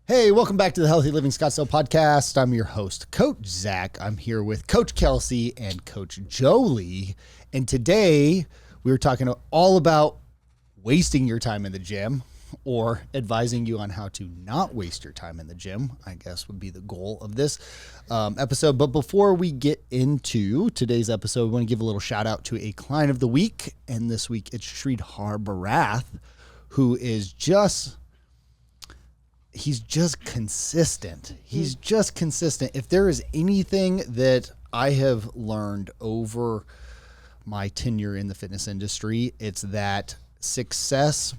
Hey, welcome back to the Healthy Living Scottsdale podcast. I'm your host, Coach Zach. I'm here with Coach Kelsey and Coach Jolie. And today we were talking all about wasting your time in the gym, or advising you on how to not waste your time in the gym, I guess would be the goal of this episode. But before we get into today's episode, we want to give a little shout out to a client of the week. And this week it's Sridhar Barath, who is he's just consistent. He's just consistent. If there is anything that I have learned over my tenure in the fitness industry, it's that success,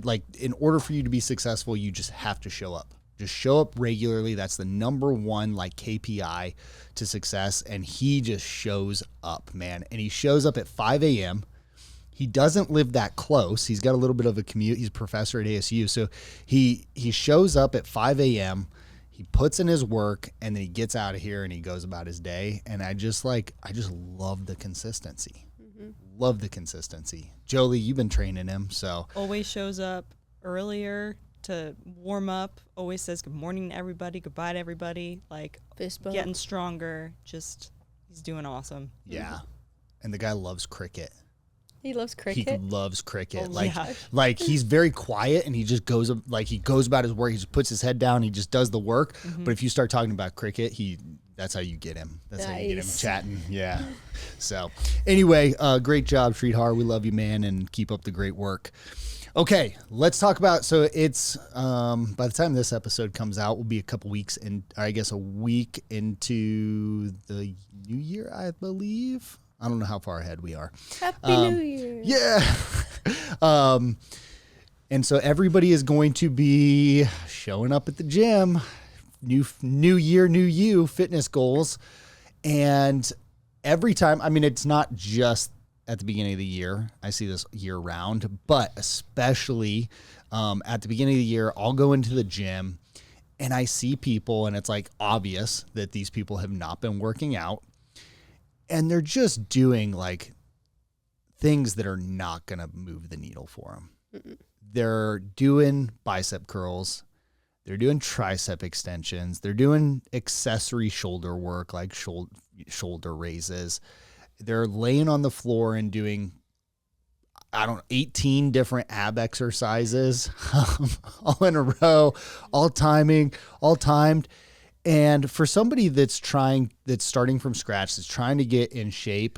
like in order for you to be successful, you just have to show up. Just show up regularly. That's the number one like KPI to success. And he just shows up, man. And he shows up at 5 a.m. He doesn't live that close. He's got a little bit of a commute. He's a professor at ASU. So he shows up at 5 a.m. He puts in his work and then he gets out of here and he goes about his day. And I just love the consistency. Love the consistency. Jolie, you've been training him, so. Always shows up earlier to warm up. Always says good morning to everybody, goodbye to everybody. Like Fist bump. Getting stronger. Just, he's doing awesome. Yeah. And the guy loves cricket. He loves cricket. He loves cricket. Oh, like, yeah. like he's very quiet and he just goes about his work. He just puts his head down. He just does the work. But if you start talking about cricket, that's how you get him. That's how you get him chatting. Yeah. So anyway, great job, Sridhar. We love you, man, and keep up the great work. Okay, let's talk about, so it's, by the time this episode comes out, we'll be a couple weeks a week into the new year, I believe. I don't know how far ahead we are. Happy New Year. Yeah. And so everybody is going to be showing up at the gym. New year, new you, fitness goals. And every time, I mean, it's not just at the beginning of the year. I see this year round, but especially at the beginning of the year, I'll go into the gym and I see people and it's like obvious that these people have not been working out. And they're just doing like things that are not going to move the needle for them. They're doing bicep curls. They're doing tricep extensions. They're doing accessory shoulder work like shoulder raises. They're laying on the floor and doing, 18 different ab exercises all in a row, all timed. And for somebody that's starting from scratch, that's trying to get in shape,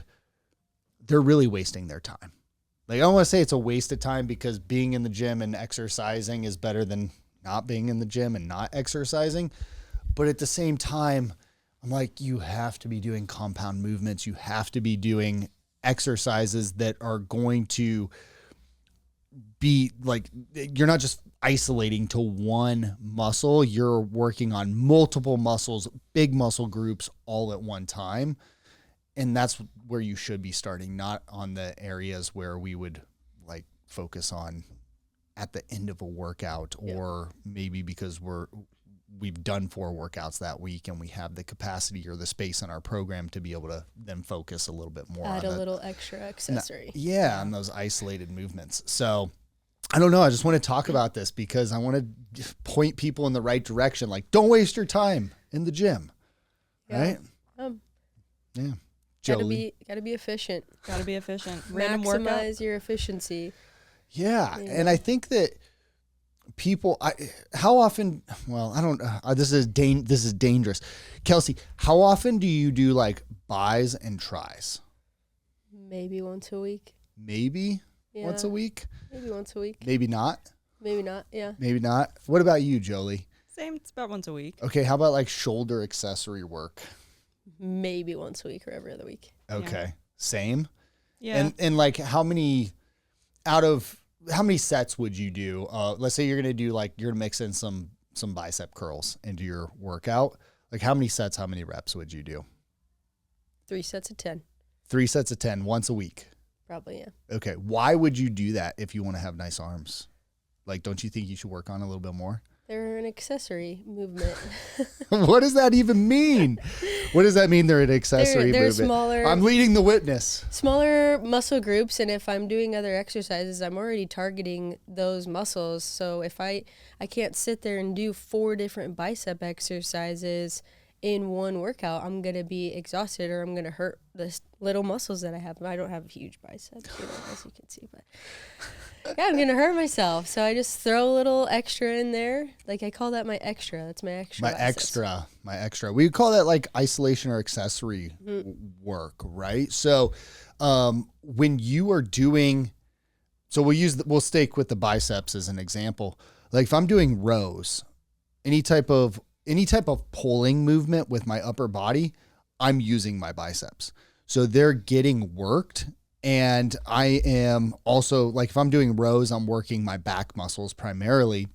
they're really wasting their time. Like, I don't want to say it's a waste of time because being in the gym and exercising is better than not being in the gym and not exercising. But at the same time, I'm like, you have to be doing compound movements. You have to be doing exercises that are going to be like, you're not just isolating to one muscle, you're working on multiple muscles, big muscle groups all at one time. And that's where you should be starting, not on the areas where we would like focus on at the end of a workout, or maybe because we've done 4 workouts that week and we have the capacity or the space in our program to be able to then focus a little bit more Add on a little extra accessory. on those isolated movements. So I don't know. I just want to talk about this because I want to point people in the right direction. Like, don't waste your time in the gym. Right? Yeah. Jolie. Gotta be efficient. Gotta be efficient. Random workout. Maximize your efficiency. Yeah. And I think that people, how often, well, I don't, this is dangerous. Kelsey, how often do you do like buys and tries? Maybe once a week. Maybe once a week? Maybe once a week. Maybe not? Maybe not, yeah. Maybe not. What about you, Jolie? Same, it's about once a week. Okay, how about like shoulder accessory work? Maybe once a week or every other week. Okay. Yeah. Same? Yeah. And like how many sets would you do? Let's say you're going to do like, you're going to mix in some bicep curls into your workout. Like how many sets, how many reps would you do? 3 sets of 10. 3 sets of 10 once a week. Probably, yeah. Okay. Why would you do that if you want to have nice arms? Like, don't you think you should work on a little bit more? They're an accessory movement. What does that even mean? What does that mean? They're an accessory They're movement. smaller. I'm leading the witness. Smaller muscle groups, and if I'm doing other exercises, I'm already targeting those muscles. So if I can't sit there and do 4 different bicep exercises in one workout, I'm going to be exhausted, or I'm going to hurt the little muscles that I have. I don't have huge biceps, as you can see, but yeah, I'm going to hurt myself. So I just throw a little extra in there. Like, I call that my extra. That's my extra. My extra. We call that like isolation or accessory work, right? So when you are doing, so we'll stick with the biceps as an example. Like if I'm doing rows, any type of pulling movement with my upper body, I'm using my biceps. So they're getting worked. And I am also, like, if I'm doing rows, I'm working my back muscles primarily.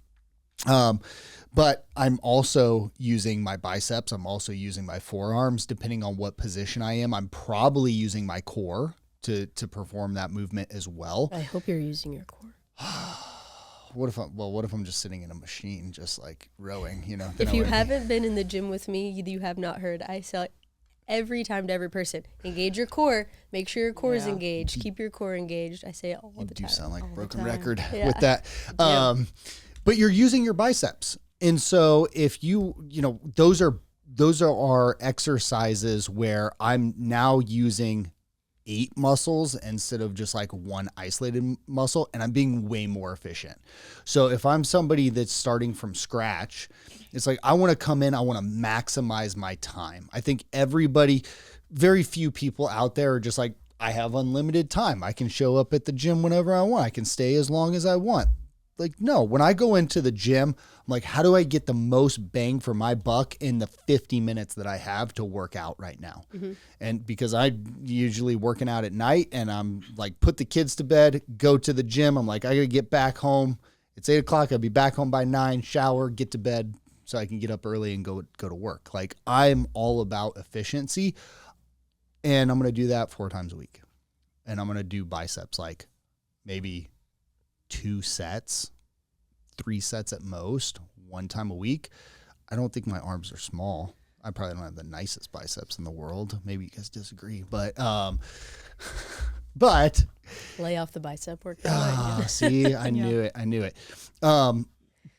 But I'm also using my biceps. I'm also using my forearms, depending on what position I am. I'm probably using my core to perform that movement as well. I hope you're using your core. What if I'm just sitting in a machine, just like rowing, Then If I you wouldn't be- haven't been in the gym with me, you have not heard. I say every time to every person, engage your core. Make sure your core is Yeah. engaged. Keep your core engaged. I say it all You the do time. sound like a All the broken time. record Yeah. with that. But you're using your biceps. And so if those are our exercises where I'm now using 8 muscles instead of just like one isolated muscle, and I'm being way more efficient. So if I'm somebody that's starting from scratch, it's like, I want to come in, I want to maximize my time. I think very few people out there are just like, I have unlimited time. I can show up at the gym whenever I want. I can stay as long as I want. Like, no, when I go into the gym, I'm like, how do I get the most bang for my buck in the 50 minutes that I have to work out right now? Mm-hmm. And because I'm usually working out at night and I'm like, put the kids to bed, go to the gym. I'm like, I got to get back home. It's 8 o'clock. I'll be back home by 9, shower, get to bed so I can get up early and go to work. Like, I'm all about efficiency, and I'm going to do that 4 times a week. And I'm going to do biceps like maybe 2 sets, 3 sets at most, 1 time a week. I don't think my arms are small. I probably don't have the nicest biceps in the world. Maybe you guys disagree, but Lay off the bicep workout. see, I knew it.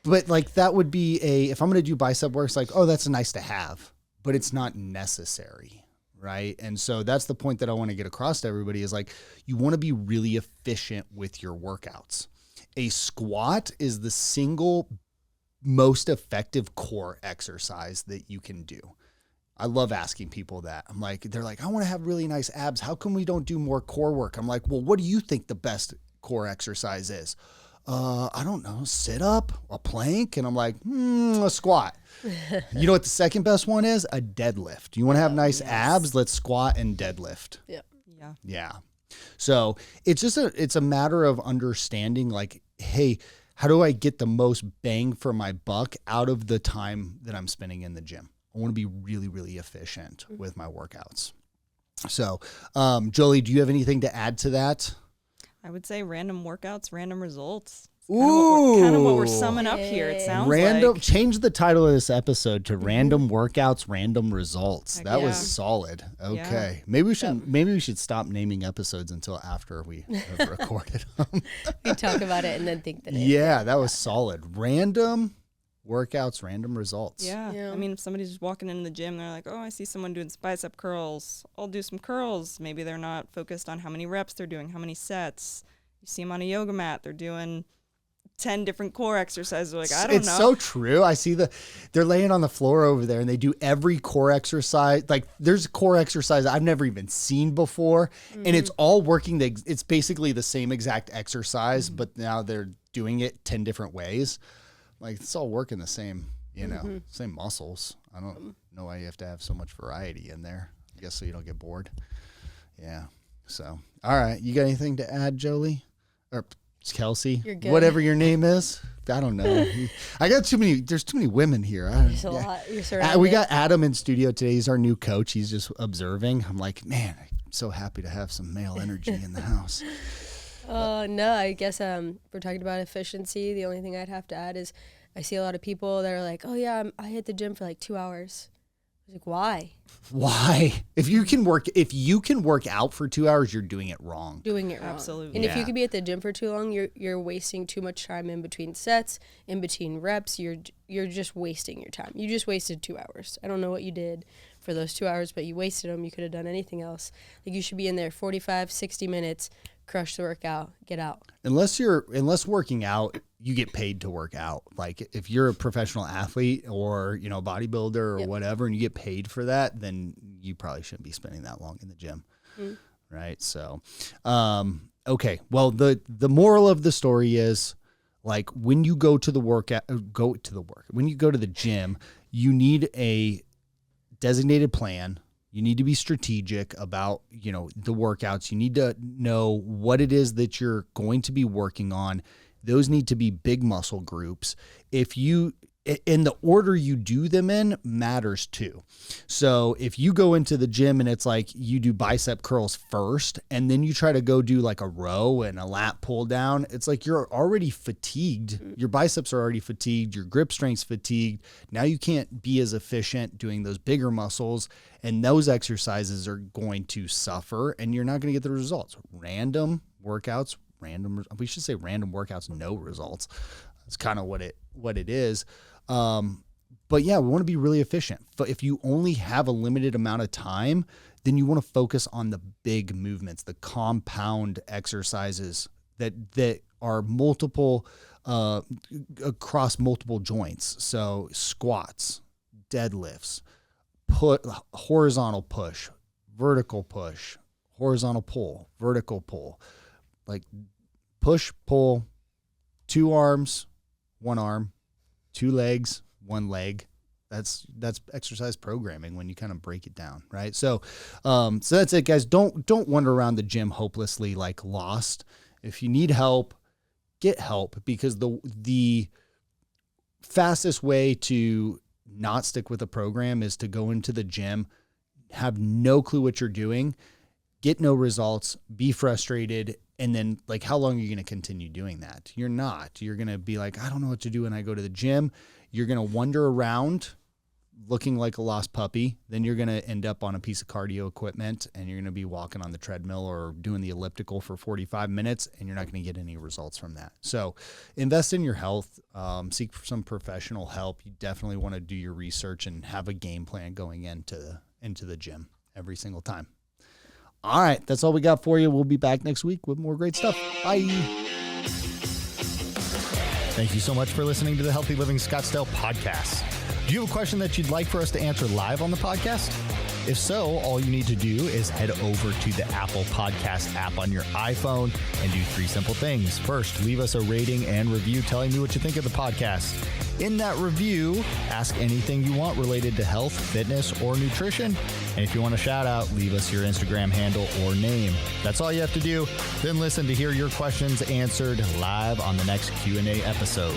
But like that would be if I'm going to do bicep work, it's like, oh, that's nice to have, but it's not necessary. Right. And so that's the point that I want to get across to everybody is like, you want to be really efficient with your workouts. A squat is the single most effective core exercise that you can do. I love asking people that. I'm like, they're like, I want to have really nice abs. How come we don't do more core work? I'm like, well, what do you think the best core exercise is? I don't know, sit up, a plank. And I'm like, a squat. You know what the second best one is? A deadlift. You want to have nice abs? Let's squat and deadlift. Yeah. Yeah. Yeah. So it's just it's a matter of understanding like, hey, how do I get the most bang for my buck out of the time that I'm spending in the gym? I want to be really, really efficient with my workouts. So, Jolie, do you have anything to add to that? I would say random workouts, random results. Ooh. Kind of what we're summing up here. It sounds Random. like. Change the title of this episode to "Random Workouts, Random Results." Heck That yeah. was solid. Okay, Yeah. maybe we should stop naming episodes until after we have recorded them. We talk about it and then think that Yeah, that was solid. Random workouts, random results. Yeah. Yeah. I mean, if somebody's just walking in the gym, they're like, oh, I see someone doing bicep curls. I'll do some curls. Maybe they're not focused on how many reps they're doing, how many sets. You see them on a yoga mat. They're doing 10 different core exercises. They're like, I don't It's know. so true. I see they're laying on the floor over there and they do every core exercise. Like there's a core exercise I've never even seen before. And it's all working. It's basically the same exact exercise, but now they're doing it 10 different ways. Like it's all working the same, same muscles. I don't know why you have to have so much variety in there. I guess so you don't get bored. Yeah. So, all right. You got anything to add, Jolie? Or Kelsey? You're good. Whatever your name is. I don't know. There's too many women here. There's a lot. You're surrounded. We got Adam in studio today. He's our new coach. He's just observing. I'm like, man, I'm so happy to have some male energy in the house. No, I guess we're talking about efficiency. The only thing I'd have to add is I see a lot of people that are like, oh yeah, I hit the gym for like 2 hours. I was like, why? Why? If you can work out for 2 hours, you're doing it wrong. Doing it wrong. Absolutely. And if you Yeah. could be at the gym for too long, you're wasting too much time in between sets, in between reps. You're just wasting your time. You just wasted 2 hours. I don't know what you did for those 2 hours, but you wasted them. You could have done anything else. Like you should be in there 45, 60 minutes, crush the workout, get out. Unless working out, you get paid to work out. Like if you're a professional athlete or, bodybuilder or Yep. whatever, and you get paid for that, then you probably shouldn't be spending that long in the gym. Mm. Right. So, okay. Well, the moral of the story is, like, when you go to the when you go to the gym, you need a designated plan. You need to be strategic about, the workouts. You need to know what it is that you're going to be working on. Those need to be big muscle groups. In the order you do them in matters too. So if you go into the gym and it's like you do bicep curls first, and then you try to go do like a row and a lat pull down, it's like you're already fatigued. Your biceps are already fatigued. Your grip strength's fatigued. Now you can't be as efficient doing those bigger muscles, and those exercises are going to suffer, and you're not going to get the results. Random workouts, we should say random workouts, no results. That's kind of what it is. But yeah, we want to be really efficient. But if you only have a limited amount of time, then you want to focus on the big movements, the compound exercises that are multiple, across multiple joints. So squats, deadlifts, horizontal push, vertical push, horizontal pull, vertical pull, like push, pull, 2 arms, 1 arm, 2 legs, 1 leg. That's exercise programming when you kind of break it down, right? So that's it, guys. Don't wander around the gym hopelessly, like lost. If you need help, get help, because the fastest way to not stick with a program is to go into the gym, have no clue what you're doing, get no results, be frustrated, and then, like, how long are you going to continue doing that? You're not. You're going to be like, I don't know what to do when I go to the gym. You're going to wander around looking like a lost puppy. Then you're going to end up on a piece of cardio equipment, and you're going to be walking on the treadmill or doing the elliptical for 45 minutes, and you're not going to get any results from that. So invest in your health. Seek some professional help. You definitely want to do your research and have a game plan going into the gym every single time. All right, that's all we got for you. We'll be back next week with more great stuff. Bye. Thank you so much for listening to the Healthy Living Scottsdale podcast. Do you have a question that you'd like for us to answer live on the podcast? If so, all you need to do is head over to the Apple Podcast app on your iPhone and do 3 simple things. First, leave us a rating and review telling me what you think of the podcast. In that review, ask anything you want related to health, fitness, or nutrition. And if you want a shout out, leave us your Instagram handle or name. That's all you have to do. Then listen to hear your questions answered live on the next Q&A episode.